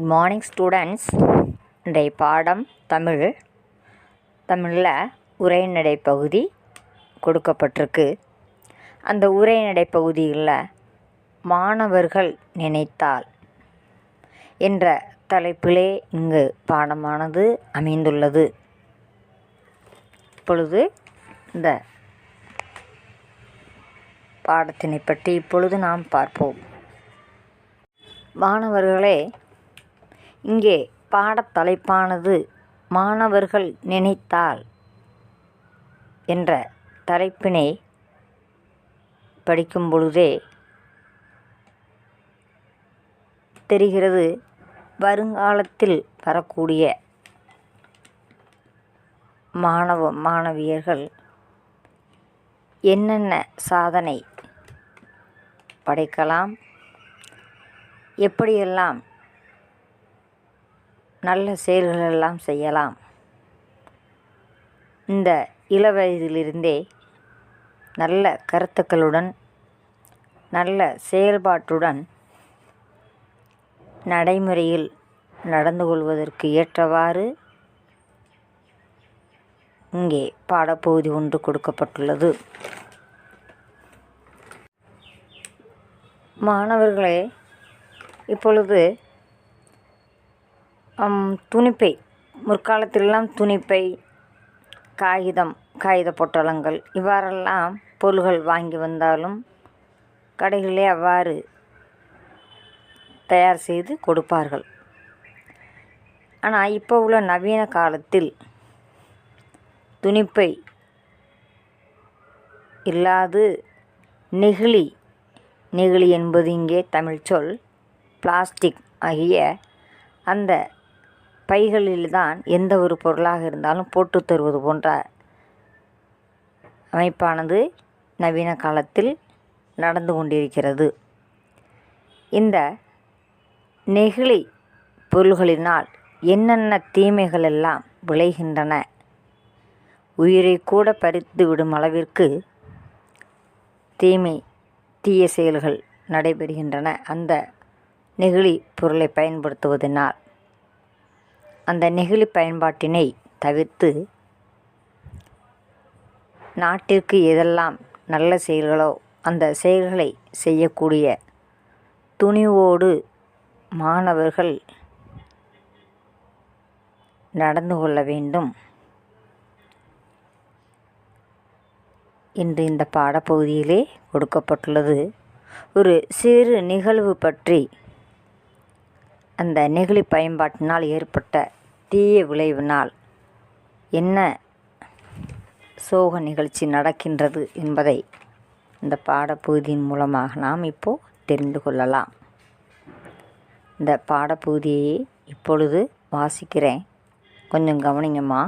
Good morning students. இன்றைய பாடம் தமிழில் உரைநடை பகுதி கொடுக்கப்பட்டிருக்கு. அந்த உரைநடை பகுதியில் மாணவர்கள் நினைத்தால் என்ற தலைப்பிலே இங்கு பாடமானது அமைந்துள்ளது. இப்பொழுது இந்த பாடத்தினை பற்றி நாம் பார்ப்போம். மாணவர்களே, இங்கே பாடத்தலைப்பானது மாணவர்கள் நினைத்தால் என்ற தலைப்பினை படிக்கும் பொழுதே தெரிகிறது வருங்காலத்தில் வரக்கூடிய மாணவியர்கள் என்னென்ன சாதனை படைக்கலாம், எப்படியெல்லாம் நல்ல செயல்களெல்லாம் செய்யலாம். இந்த இளவயதிலிருந்தே நல்ல கருத்துக்களுடன் நல்ல செயல்பாட்டுடன் நடைமுறையில் நடந்து கொள்வதற்கு ஏற்றவாறு இங்கே பாடப்பகுதி ஒன்று கொடுக்கப்பட்டுள்ளது. மாணவர்களே, இப்பொழுது துணிப்பை, முற்காலத்திலெல்லாம் துணிப்பை, காகித பொட்டலங்கள் இவ்வாறெல்லாம் பொருள்கள் வாங்கி வந்தாலும் கடைகளிலே அவ்வாறு தயார் செய்து கொடுப்பார்கள். ஆனால் இப்போ உள்ள நவீன காலத்தில் துணிப்பை இல்லாது நெகிழி என்பது இங்கே தமிழ் சொல், பிளாஸ்டிக் ஆகிய அந்த பைகளில்தான் எந்த ஒரு பொருளாக இருந்தாலும் போட்டு தருவது போன்ற அமைப்பானது நவீன காலத்தில் நடந்து கொண்டிருக்கிறது. இந்த நெகிழி பொருள்களினால் என்னென்ன தீமைகள் எல்லாம் விளைகின்றன, உயிரை கூட பறித்து விடும் அளவிற்கு தீய செயல்கள் நடைபெறுகின்றன. அந்த நெகிழி பொருளை பயன்படுத்துவதனால் அந்த நெகிழி பயன்பாட்டினை தவிர்த்து நாட்டிற்கு எதெல்லாம் நல்ல செயல்களோ அந்த செயல்களை செய்யக்கூடிய துணிவோடு மாணவர்கள் நடந்து கொள்ள வேண்டும் என்று இந்த பாடப்பகுதியிலே கொடுக்கப்பட்டுள்ளது. ஒரு சிறு நிகழ்வு பற்றி, அந்த நெகிழி பயன்பாட்டினால் ஏற்பட்ட தீய விளைவினால் என்ன சோக நிகழ்ச்சி நடக்கின்றது என்பதை இந்த பாடப்பகுதியின் மூலமாக நாம் இப்போது தெரிந்து கொள்ளலாம். இந்த பாடப்பகுதியை இப்பொழுது வாசிக்கிறேன், கொஞ்சம் கவனிங்கம்மா.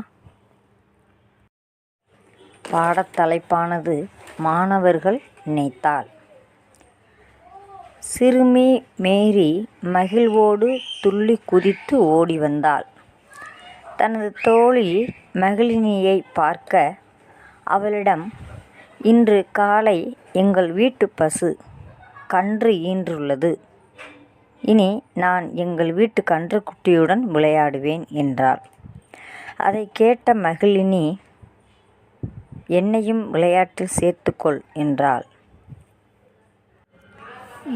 பாடத்தலைப்பானது மாணவர்கள் நினைத்தால். சிறுமி மேரி மகிழ்வோடு துள்ளி குதித்து ஓடி வந்தாள். தனது தோழி மகிழினியை பார்க்க அவளிடம், இன்று காலை எங்கள் வீட்டு பசு கன்று ஈன்றுள்ளது. இனி நான் எங்கள் வீட்டு கன்றுக்குட்டியுடன் விளையாடுவேன் என்றாள். அதை கேட்ட மகிழினி, என்னையும் விளையாட்டில் சேர்த்துக்கொள் என்றாள்.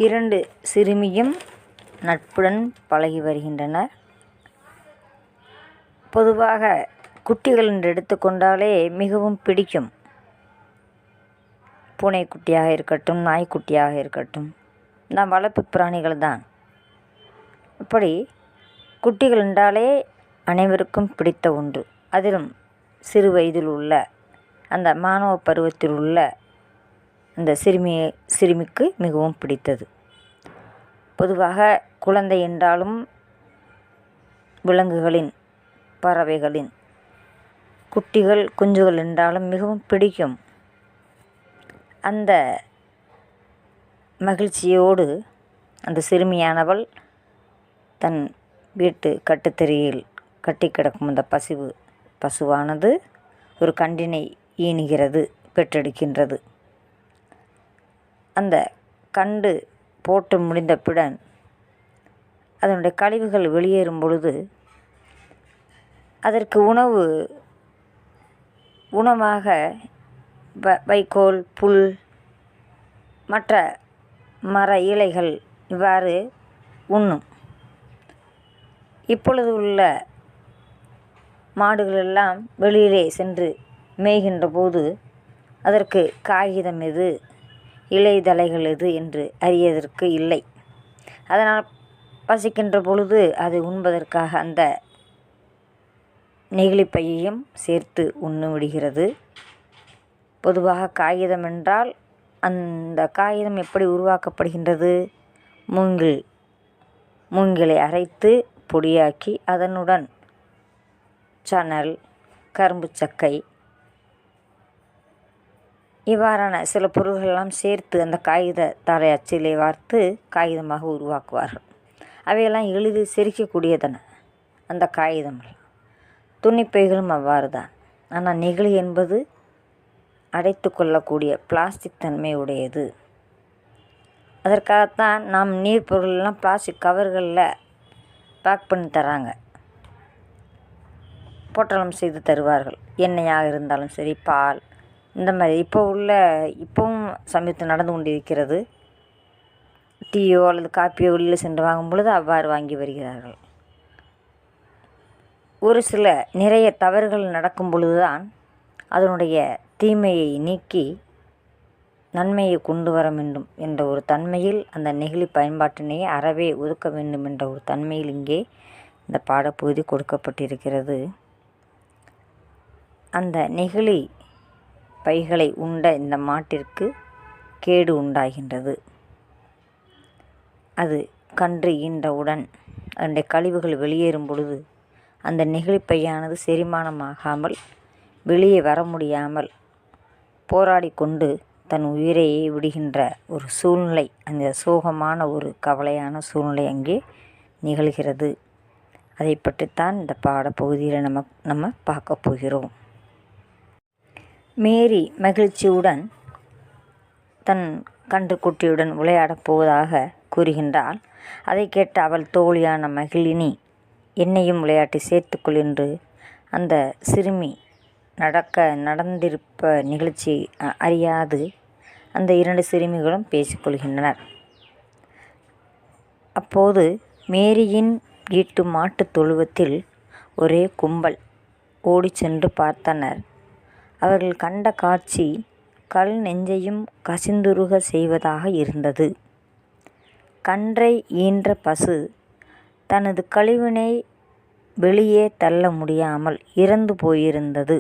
இரண்டு சிறுமியும் நட்புடன் பழகி வருகின்றனர். பொதுவாக குட்டிகள் என்று எடுத்துக்கொண்டாலே மிகவும் பிடிக்கும். பூனைக்குட்டியாக இருக்கட்டும், நாய்க்குட்டியாக இருக்கட்டும், நாம் வளர்ப்பு பிராணிகள் தான். அப்படி குட்டிகள் என்றாலே அனைவருக்கும் பிடித்த ஒன்று. அதிலும் சிறு வயதில் உள்ள அந்த மாணவ பருவத்தில் உள்ள அந்த சிறுமிக்கு மிகவும் பிடித்தது. பொதுவாக குழந்தை என்றாலும் விலங்குகளின், பறவைகளின் குஞ்சுகள் என்றாலும் மிகவும் பிடிக்கும். அந்த மகிழ்ச்சியோடு அந்த சிறுமியானவள் தன் வீட்டு கட்டுத்தறியில் கட்டி கிடக்கும் அந்த பசுவானது ஒரு கன்றினை பெற்றெடுக்கின்றது. அந்த கண்டு போட்டு முடிந்தவுடன் அதனுடைய கழிவுகள் வெளியேறும் பொழுது அதற்கு உணவாக வைக்கோல், புல், மற்ற மர இலைகள் இவ்வாறு உண்ணும். இப்பொழுது உள்ள மாடுகளெல்லாம் வெளியிலே சென்று மேய்கின்ற போது அதற்கு காகிதம் எது, இலைதழைகள் எது என்று அறியதற்கு இல்லை. அதனால் பசிக்கின்ற பொழுது அது உண்பதற்காக அந்த நெகிழிப்பையையும் சேர்த்து உண்ணு விடுகிறது. பொதுவாக காகிதம் என்றால் அந்த காகிதம் எப்படி உருவாக்கப்படுகின்றது? மூங்கிலை அரைத்து பொடியாக்கி அதனுடன் சணல், கரும்பு சக்கை இவ்வாறான சில பொருள்களெல்லாம் சேர்த்து அந்த காகித தாளை அச்சிலே வார்த்து காகிதமாக உருவாக்குவார்கள். அவையெல்லாம் எளிதில் செரிக்கக்கூடியதன அந்த காகிதங்கள். துணிப்பைகளும் அவ்வாறு தான். ஆனால் நெகிழி என்பது அடைத்து கொள்ளக்கூடிய பிளாஸ்டிக் தன்மை உடையது. அதற்காகத்தான் நாம் நீர் பொருளெல்லாம் பிளாஸ்டிக் கவர்களில் பேக் பண்ணி தராங்க, பொட்டலம் செய்து தருவார்கள். எண்ணெயாக இருந்தாலும் சரி, பால், இந்த மாதிரி இப்போவும் சமீபத்தில் நடந்து கொண்டிருக்கிறது. டீயோ அல்லது காப்பியோ வெளியில் சென்று வாங்கும் பொழுது அவ்வாறு வாங்கி வருகிறார்கள். ஒரு சில நிறைய தவறுகள் நடக்கும் பொழுதுதான் அதனுடைய தீமையை நீக்கி நன்மையை கொண்டு வர வேண்டும் என்ற ஒரு தன்மையில் அந்த நெகிழி பயன்பாட்டினை அறவே ஒதுக்க வேண்டும் என்ற ஒரு தன்மையில் இங்கே இந்த பாடப்பகுதி கொடுக்கப்பட்டிருக்கிறது. அந்த நெகிழி பைகளை உண்ட இந்த மாட்டிற்கு கேடு உண்டாகின்றது. அது கன்று ஈன்றவுடன் அதனுடைய கழிவுகள் வெளியேறும் பொழுது அந்த நெகிழிப்பையானது செரிமானமாகாமல் வெளியே வர முடியாமல் போராடி கொண்டு தன் உயிரையே விடுகின்ற ஒரு சூழ்நிலை, அந்த சோகமான ஒரு கவலையான சூழ்நிலை அங்கே நிகழ்கிறது. அதை பற்றித்தான் இந்த பாடப்பகுதியில் நம்ம பார்க்க போகிறோம். மேரி மகிழ்ச்சியுடன் தன் கன்றுக்குட்டியுடன் விளையாடப் போவதாக கூறுகின்றாள். அதை கேட்ட அவள் தோழியான மகிழினி, என்னையும் விளையாட்டை சேர்த்துக்கொள் என்று அந்த சிறுமி நடந்திருப்ப நிகழ்ச்சியை அறியாது அந்த 2 சிறுமிகளும் பேசிக்கொள்கின்றனர். அப்போது மேரியின் வீட்டு மாட்டுத் தொழுவத்தில் ஒரே கும்பல் ஓடி சென்று பார்த்தனர். அவர்கள் கண்ட காட்சி கல் நெஞ்சையும் கசிந்துருக செய்வதாக இருந்தது. கன்றை ஈன்ற பசு தனது கழிவினை வெளியே தள்ள முடியாமல் இறந்து போயிருந்தது.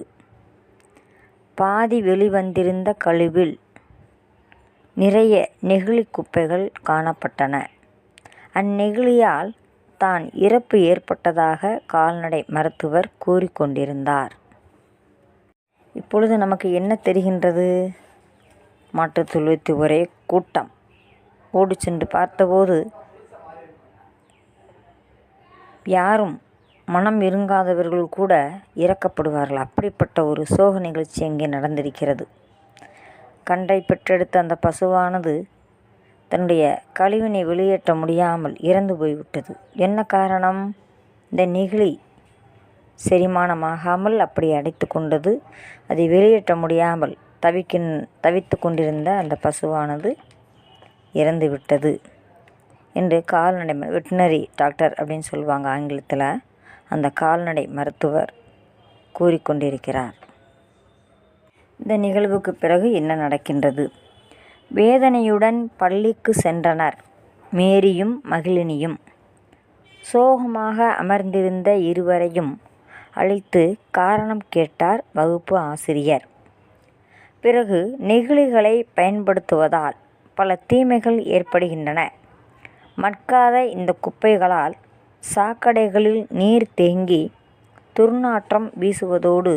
பாதி வெளிவந்திருந்த கழிவில் நிறைய நெகிழி குப்பைகள் காணப்பட்டன. அந்நெகிழியால் தான் இறப்பு ஏற்பட்டதாக கால்நடை மருத்துவர் கூறிக்கொண்டிருந்தார். இப்பொழுது நமக்கு என்ன தெரிகின்றது? மாட்டுத் தொழுவத்தில் ஒரே கூட்டம். ஓடி சென்று பார்த்தபோது யாரும் மனம் இருங்காதவர்கள் கூட இறக்கப்படுவார்கள். அப்படிப்பட்ட ஒரு சோக நிகழ்ச்சி அங்கே நடந்திருக்கிறது. கன்றை பெற்றெடுத்த அந்த பசுவானது தன்னுடைய கழிவினை வெளியேற்ற முடியாமல் இறந்து போய்விட்டது. என்ன காரணம்? இந்த நெகிழி செரிமானமாகாமல் அப்படி அடைத்து கொண்டது. அதை வெளியேற்ற முடியாமல் தவித்து கொண்டிருந்த அந்த பசுவானது இறந்து விட்டது என்று கால்நடை வெட்டினரி டாக்டர் அப்படின்னு சொல்லுவாங்க ஆங்கிலத்தில். அந்த கால்நடை மருத்துவர் கூறிக்கொண்டிருக்கிறார். இந்த நிகழ்வுக்கு பிறகு என்ன நடக்கின்றது? வேதனையுடன் பள்ளிக்கு சென்றனர் மேரியும் மகிழினியும். சோகமாக அமர்ந்திருந்த இருவரையும் அழைத்து காரணம் கேட்டார் வகுப்பு ஆசிரியர். பிறகு நெகிழிகளை பயன்படுத்துவதால் பல தீமைகள் ஏற்படுகின்றன. மட்காத இந்த குப்பைகளால் சாக்கடைகளில் நீர் தேங்கி துர்நாற்றம் வீசுவதோடு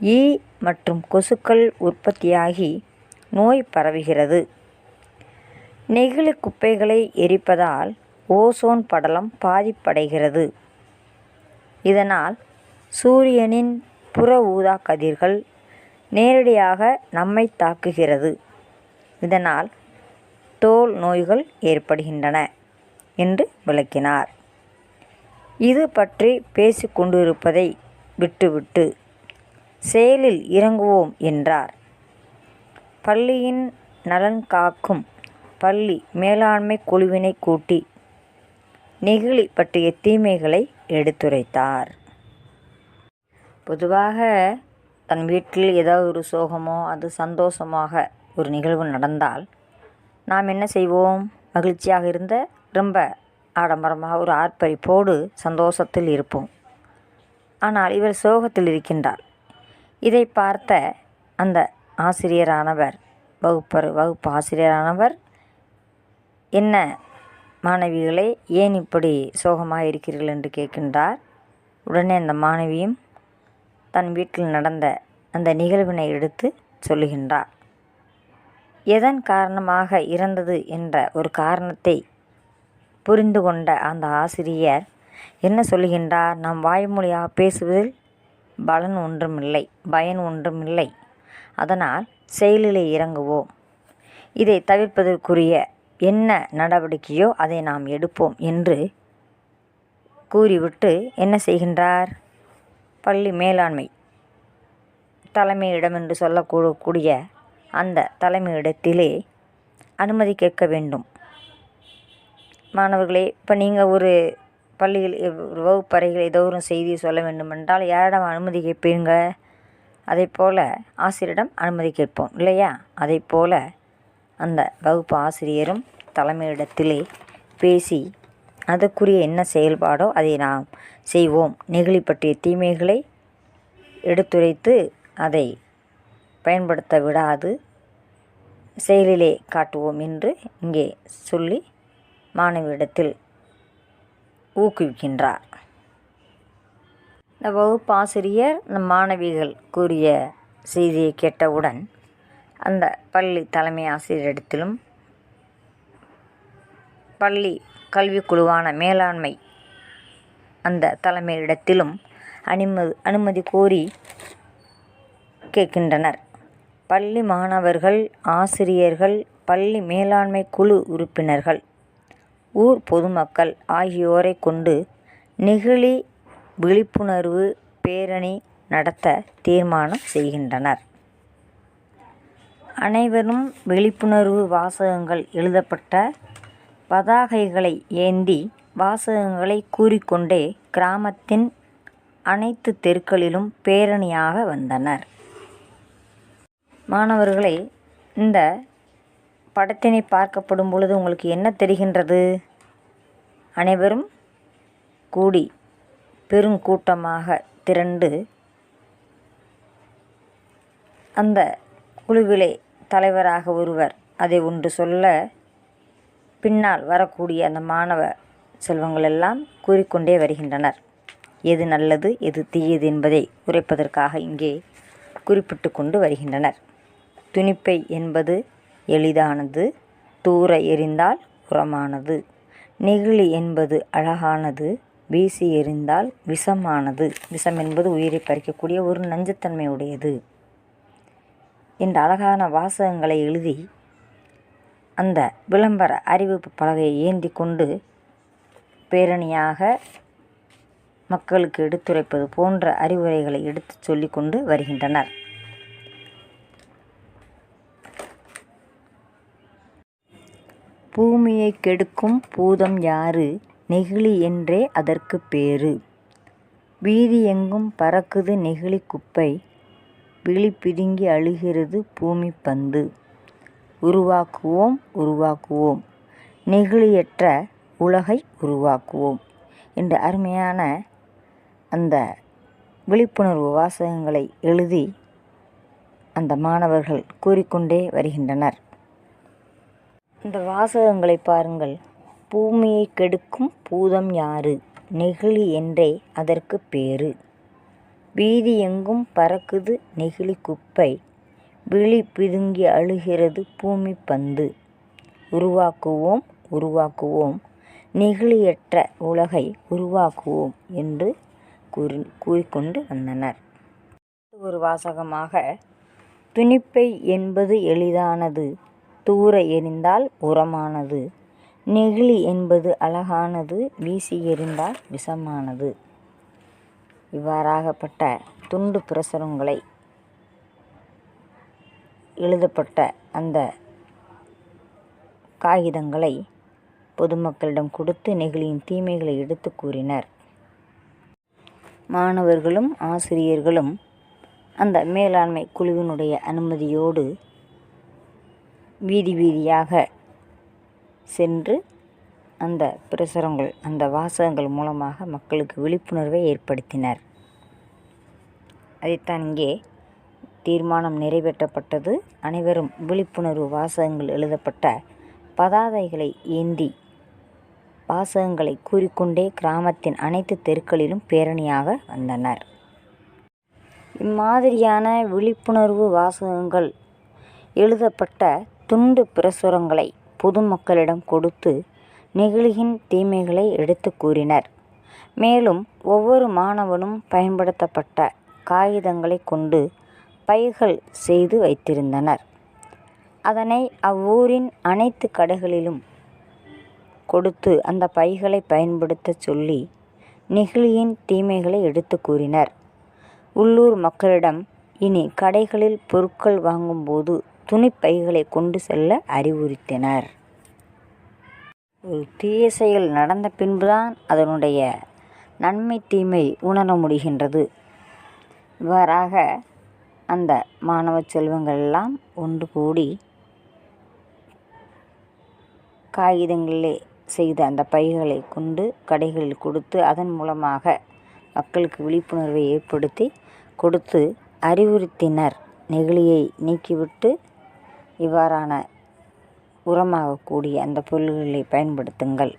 ஈ மற்றும் கொசுக்கள் உற்பத்தியாகி நோய் பரவுகிறது. நெகிழி குப்பைகளை எரிப்பதால் ஓசோன் படலம் பாதிப்படைகிறது. இதனால் சூரியனின் புற ஊதா கதிர்கள் நேரடியாக நம்மை தாக்குகிறது. இதனால் தோல் நோய்கள் ஏற்படுகின்றன என்று விளக்கினார். இது பற்றி பேசிக்கொண்டிருப்பதை விட்டுவிட்டு செயலில் இறங்குவோம் என்றார். பள்ளியின் நலன் காக்கும் பள்ளி மேலாண்மை குழுவினை கூட்டி நெகிழி பற்றிய தீமைகளை எடுத்துரைத்தார். பொதுவாக தன் வீட்டில் ஏதாவது ஒரு சோகமோ அது சந்தோஷமாக ஒரு நிகழ்வு நடந்தால் நாம் என்ன செய்வோம்? மகிழ்ச்சியாக இருந்த ரொம்ப ஆடம்பரமாக ஒரு ஆர்ப்பரிப்போடு சந்தோஷத்தில் இருப்போம். ஆனால் இவர் சோகத்தில் இருக்கின்றார். இதை பார்த்த அந்த ஆசிரியரானவர், வகுப்பு ஆசிரியரானவர், என்ன மாணவிகளே, ஏன் இப்படி சோகமாக இருக்கிறீர்கள் என்று கேட்கின்றார். உடனே அந்த மாணவியும் தன் வீட்டில் நடந்த அந்த நிகழ்வினை எடுத்து சொல்லுகின்றார். எதன் காரணமாக இறந்தது என்ற ஒரு காரணத்தை புரிந்து கொண்ட அந்த ஆசிரியர் என்ன சொல்லுகின்றார்? நாம் வாய்மொழியாக பேசுவதில் பயன் ஒன்றுமில்லை. அதனால் செயலிலே இறங்குவோம். இதை தவிர்ப்பதற்குரிய என்ன நடவடிக்கையோ அதை நாம் எடுப்போம் என்று கூறிவிட்டு என்ன செய்கின்றார்? பள்ளி மேலாண்மை தலைமையிடம் என்று சொல்லக்கூடிய அந்த தலைமையிடத்திலே அனுமதி கேட்க வேண்டும். மாணவர்களே, இப்போ நீங்கள் ஒரு பள்ளியில் ஒரு வகுப்பறையில் ஏதோ ஒரு செய்தியை சொல்ல வேண்டுமென்றால் யாரிடம் அனுமதி கேட்பீங்க? அதை போல் ஆசிரியரிடம் அனுமதி கேட்போம் இல்லையா? அதை போல் அந்த வகுப்பு ஆசிரியரும் தலைமையிடத்திலே பேசி அதற்குரிய என்ன செயல்பாடோ அதை நாம் செய்வோம். நெகிழி பற்றிய தீமைகளை எடுத்துரைத்து அதை பயன்படுத்த விடாது செயலிலே காட்டுவோம் என்று இங்கே சொல்லி மாணவியிடத்தில் ஊக்குவிக்கின்றார். இந்த வகுப்பு ஆசிரியர் இந்த மாணவிகள் கூறிய செய்தியை கேட்டவுடன் அந்த பள்ளி தலைமை ஆசிரியரிடத்திலும் பள்ளி கல்விக்குழுவான மேலாண்மை அந்த தலைமையிடத்திலும் அனுமதி கோரி கேட்கின்றனர். பள்ளி மாணவர்கள், ஆசிரியர்கள், பள்ளி மேலாண்மை குழு உறுப்பினர்கள், ஊர் பொதுமக்கள் ஆகியோரை கொண்டு நெகிழி விழிப்புணர்வு பேரணி நடத்த தீர்மானம் செய்கின்றனர். அனைவரும் விழிப்புணர்வு வாசகங்கள் எழுதப்பட்ட பதாகைகளை ஏந்தி வாசகங்களை கூறிக்கொண்டே கிராமத்தின் அனைத்து தெருக்களிலும் பேரணியாக வந்தனர். மாணவர்களே, இந்த படத்தினை பார்க்கப்படும் பொழுது உங்களுக்கு என்ன தெரிகின்றது? அனைவரும் கூடி பெருங்கூட்டமாக திரண்டு அந்த குழுவிலே தலைவராக ஒருவர் அதை ஒன்று சொல்ல பின்னால் வரக்கூடிய அந்த மாணவ செல்வங்கள் எல்லாம் கூறிக்கொண்டே வருகின்றனர். எது நல்லது எது தீயது என்பதை உரைப்பதற்காக இங்கே குறிப்பிட்டு கொண்டு வருகின்றனர். துணிப்பை என்பது எளிதானது, தூர எறிந்தால் உரமானது. நெகிழி என்பது அழகானது, வீசி எறிந்தால் விஷமானது. விஷம் என்பது உயிரை பறிக்கக்கூடிய ஒரு நஞ்சுத்தன்மை உடையது என்ற அழகான வாசகங்களை எழுதி அந்த விளம்பர அறிவிப்பு பலகையை ஏந்தி கொண்டு பேரணியாக மக்களுக்கு எடுத்துரைப்பது போன்ற அறிவுரைகளை எடுத்து சொல்லி கொண்டு வருகின்றனர். பூமியை கெடுக்கும் பூதம் யாரு? நெகிழி என்றே அதற்கு பேரு. வீதி எங்கும் பறக்குது நெகிழி குப்பை, விழி பிதுங்கி அழுகிறது பூமி பந்து. உருவாக்குவோம் நெகிழியற்ற உலகை உருவாக்குவோம் என்ற அருமையான அந்த விழிப்புணர்வு வாசகங்களை எழுதி அந்த மாணவர்கள் கூறிக்கொண்டே வருகின்றனர். இந்த வாசகங்களை பாருங்கள். பூமியை கெடுக்கும் பூதம் யாரு? நெகிழி என்றே அதற்கு பேரு. வீதி எங்கும் பறக்குது நெகிழி குப்பை, விழி பிதுங்கி அழுகிறது பூமி பந்து. உருவாக்குவோம் நெகிழியற்ற உலகை உருவாக்குவோம் என்று கூறிக்கொண்டு வந்தனர். ஒரு வாசகமாக, துணிப்பை என்பது எளிதானது, தூர எறிந்தால் உரமானது. நெகிழி என்பது அழகானது, வீசி எறிந்தால் விஷமானது. இவ்வாறாகப்பட்ட துண்டு பிரசுரங்களை எழுதப்பட்ட அந்த காகிதங்களை பொதுமக்களிடம் கொடுத்து நெகிழியின் தீமைகளை எடுத்து கூறினர். மாணவர்களும் ஆசிரியர்களும் அந்த மேலாண்மை குழுவினுடைய அனுமதியோடு வீதி வீதியாக சென்று அந்த பிரசுரங்கள், அந்த வாசகங்கள் மூலமாக மக்களுக்கு விழிப்புணர்வை ஏற்படுத்தினர். அதைத்தான் இங்கே தீர்மானம் நிறைவேற்றப்பட்டது. அனைவரும் விழிப்புணர்வு வாசகங்கள் எழுதப்பட்ட பதாதைகளை ஏந்தி வாசகங்களை கூறிக்கொண்டே கிராமத்தின் அனைத்து தெருக்களிலும் பேரணியாக வந்தனர். இம்மாதிரியான விழிப்புணர்வு வாசகங்கள் எழுதப்பட்ட துண்டு பிரசுரங்களை பொதுமக்களிடம் கொடுத்து நெகிழியின் தீமைகளை எடுத்து கூறினர். மேலும் ஒவ்வொரு மாணவனும் பயன்படுத்தப்பட்ட காகிதங்களை கொண்டு பைகள் செய்து வைத்திருந்தனர். அதனை அவ்வூரின் அனைத்து கடைகளிலும் கொடுத்து அந்த பைகளை பயன்படுத்த சொல்லி நெகிழியின் தீமைகளை எடுத்து கூறினர். உள்ளூர் மக்களிடம் இனி கடைகளில் பொருட்கள் வாங்கும்போது துணிப்பைகளை கொண்டு செல்ல அறிவுறுத்தினர். ஒரு தீய செயல் நடந்த பின்புதான் அதனுடைய நன்மை தீமை உணர முடிகின்றது. இவ்வாறாக அந்த மாணவ செல்வங்கள் எல்லாம் ஒன்று கூடி காகிதங்களிலே செய்த அந்த பைகளை கொண்டு கடைகளில் கொடுத்து அதன் மூலமாக மக்களுக்கு விழிப்புணர்வை ஏற்படுத்தி கொடுத்து அறிவுறுத்தினர். நெகிழியை நீக்கிவிட்டு இவ்வாறான உரமாகக்கூடிய அந்த பொருள்களை பயன்படுத்துங்கள்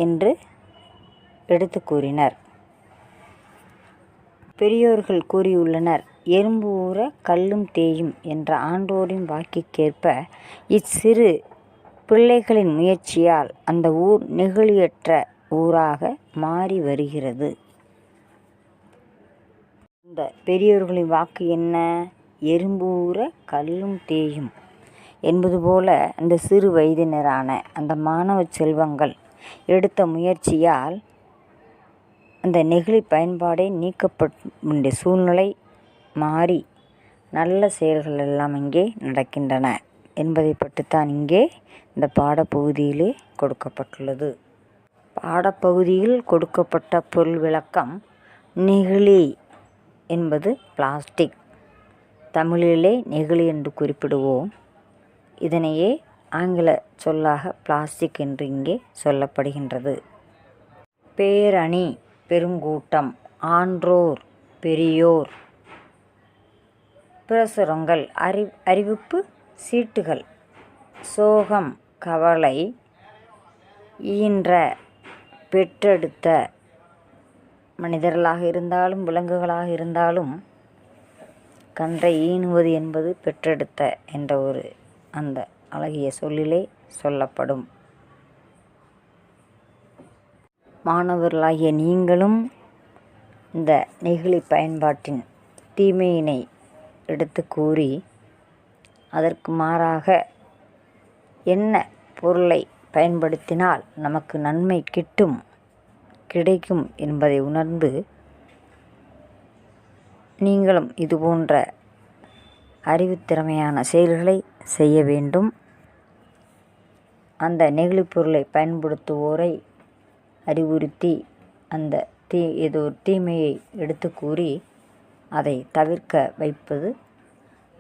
என்று எடுத்து கூறினர். பெரியோர்கள் கூறியுள்ளனர், எறும்பு ஊற கல்லும் தேயும் என்ற ஆண்டோரின் வாக்கிற்கேற்ப இச்சிறு பிள்ளைகளின் முயற்சியால் அந்த ஊர் நெகிழியற்ற ஊராக மாறி வருகிறது. இந்த பெரியோர்களின் வாக்கு என்ன? எறும்பு ஊற கல்லும் தேயும் என்பது போல அந்த சிறு வயதினரான அந்த மாணவ செல்வங்கள் எடுத்த முயற்சியால் அந்த நெகிழி பயன்பாடே நீக்கப்பட்ட சூழ்நிலை மாறி நல்ல செயல்கள் எல்லாம் இங்கே நடக்கின்றன என்பதை பற்றித்தான் இங்கே இந்த பாடப்பகுதியிலே கொடுக்கப்பட்டுள்ளது. பாடப்பகுதியில் கொடுக்கப்பட்ட பொருள் விளக்கம். நெகிழி என்பது பிளாஸ்டிக். தமிழிலே நெகிழி என்று குறிப்பிடுவோம். இதனையே ஆங்கில சொல்லாக பிளாஸ்டிக் என்று இங்கே சொல்லப்படுகின்றது. பேரணி, பெருங்கூட்டம், ஆன்றோர், பெரியோர். பிரசுரங்கள், அறிவிப்பு சீட்டுகள். சோகம், கவலை. ஈன்ற, பெற்றெடுத்த. மனிதர்களாக இருந்தாலும் விலங்குகளாக இருந்தாலும் கன்றை ஈனுவது என்பது பெற்றெடுத்த என்ற ஒரு அந்த அழகிய சொல்லிலே சொல்லப்படும். மாணவர்களாகிய நீங்களும் இந்த நெகிழி பயன்பாட்டின் தீமையினை எடுத்து கூறி அதற்கு மாறாக என்ன பொருளை பயன்படுத்தினால் நமக்கு நன்மை கிடைக்கும் என்பதை உணர்ந்து நீங்களும் இதுபோன்ற அறிவுத்திறமையான செயல்களை செய்ய வேண்டும். அந்த நெகிழி பொருளை பயன்படுத்துவோரை அறிவுறுத்தி அந்த ஏதோ தீமையை எடுத்து கூறி அதை தவிர்க்க வைப்பது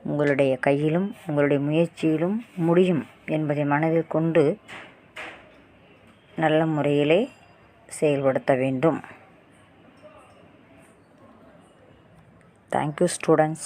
உங்களுடைய கையிலும் உங்களுடைய முயற்சியிலும் முடியும் என்பதை மனதில் கொண்டு நல்ல முறையிலே செயல்படுத்த வேண்டும். Thank you, students.